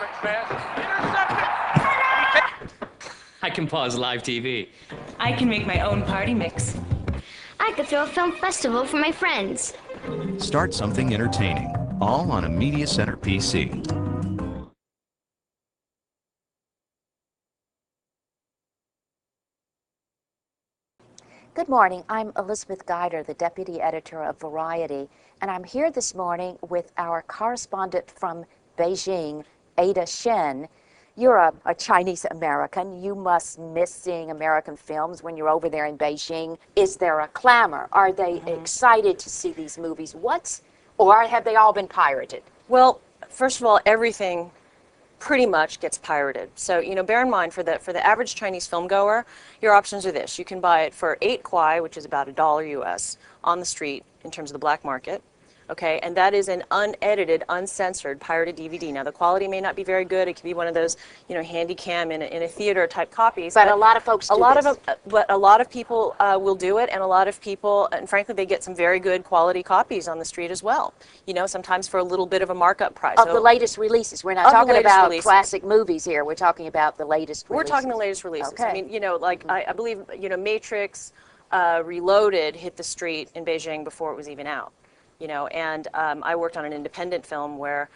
Quick pass. Intercepted. I can pause live TV. I can make my own party mix. I could throw a film festival for my friends. Start something entertaining, all on a Media Center PC. Good morning. I'm Elizabeth Guider, the Deputy Editor of Variety, and I'm here this morning with our correspondent from Beijing, Shen. You're a Chinese American. You must miss seeing American films when you're over there in Beijing. Is there a clamor? Are they excited to see these movies? Or have they all been pirated? Well, first of all, everything pretty much gets pirated. So, you know, bear in mind, for the average Chinese film goer, your options are this. You can buy it for 8 kwai, which is about $1 US, on the street in terms of the black market. Okay, and that is an unedited, uncensored, pirated DVD. Now, the quality may not be very good. It could be one of those, you know, handy cam in a theater type copies. But a lot of folks do this. But a lot of people will do it, and a lot of people, and frankly, they get some very good quality copies on the street as well. You know, sometimes for a little bit of a markup price. Of the latest releases. We're not talking about classic movies here. We're talking about the latest releases. We're talking the latest releases. Okay. I mean, you know, like I believe, you know, Matrix Reloaded hit the street in Beijing before it was even out. You know, and I worked on an independent film a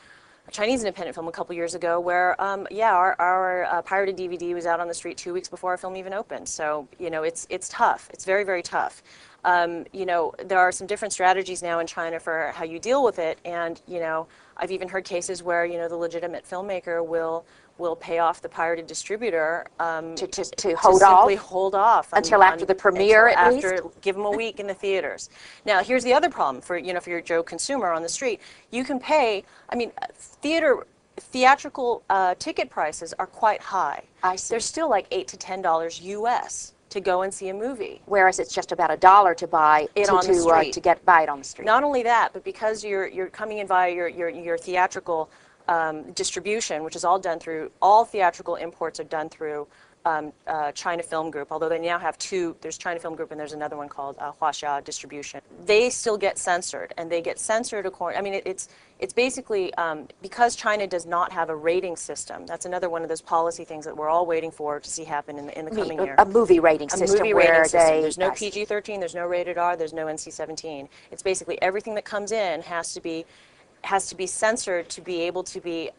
Chinese independent film a couple years ago where, our pirated DVD was out on the street 2 weeks before our film even opened. So, you know, it's tough. It's very, very tough. You know, there are some different strategies now in China for how you deal with it. And, you know, I've even heard cases where, you know, the legitimate filmmaker will pay off the pirated distributor to hold off until after the premiere, at least. Give them a week in the theaters. Now, here's the other problem for your Joe consumer on the street. You can pay. I mean, theatrical ticket prices are quite high. I see. They're still like $8 to $10 US to go and see a movie. Whereas it's just about $1 to buy it on the street. To buy it on the street. Not only that, but because you're coming in via your theatrical distribution, which is all theatrical imports are done through China Film Group, although they now have two. There's China Film Group and there's another one called Huaxia Distribution. They still get censored, and they get censored according. I mean, it's basically because China does not have a rating system. That's another one of those policy things that we're all waiting for to see happen in the coming year. A movie rating system. There's no PG-13, there's no rated R, there's no NC-17. It's basically everything that comes in has to be censored to be able to be,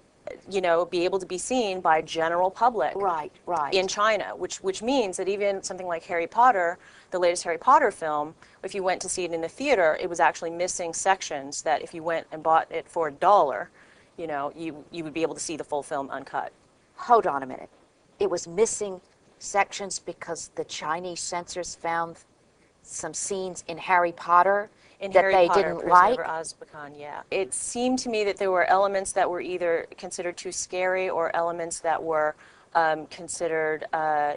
you know, seen by general public. Right. In China, which means that even something like Harry Potter, the latest Harry Potter film, if you went to see it in the theater, it was actually missing sections that if you went and bought it for $1, you know, you would be able to see the full film uncut. Hold on a minute. It was missing sections because the Chinese censors found some scenes in Harry Potter that they didn't like? Yeah. It seemed to me that there were elements that were either considered too scary or elements that were considered,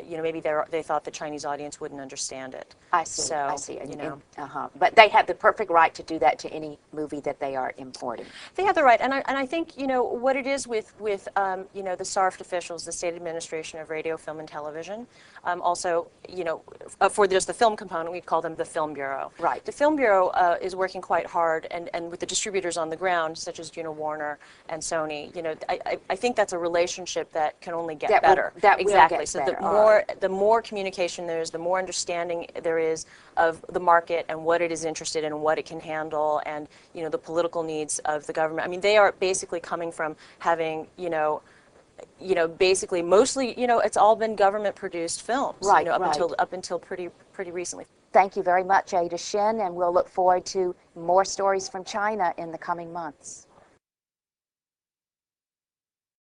you know, maybe they thought the Chinese audience wouldn't understand it. I see. So, I see. You know. But they have the perfect right to do that to any movie that they are importing. They have the right, and I think, you know, what it is with you know, the SARFT officials, the State Administration of Radio, Film, and Television. Also, you know, for just the film component, we call them the Film Bureau. Right. The Film Bureau is working quite hard, and with the distributors on the ground, such as, you know, Warner and Sony. You know, I think that's a relationship that can only get better. That exactly. Will get so better. The more communication there is, the more understanding there is of the market and what it is interested in and what it can handle, and, you know, the political needs of the government. I mean, they are basically coming from having, you know, basically mostly, you know, it's all been government-produced films, right, you know, up until pretty recently. Thank you very much, Shen, and we'll look forward to more stories from China in the coming months.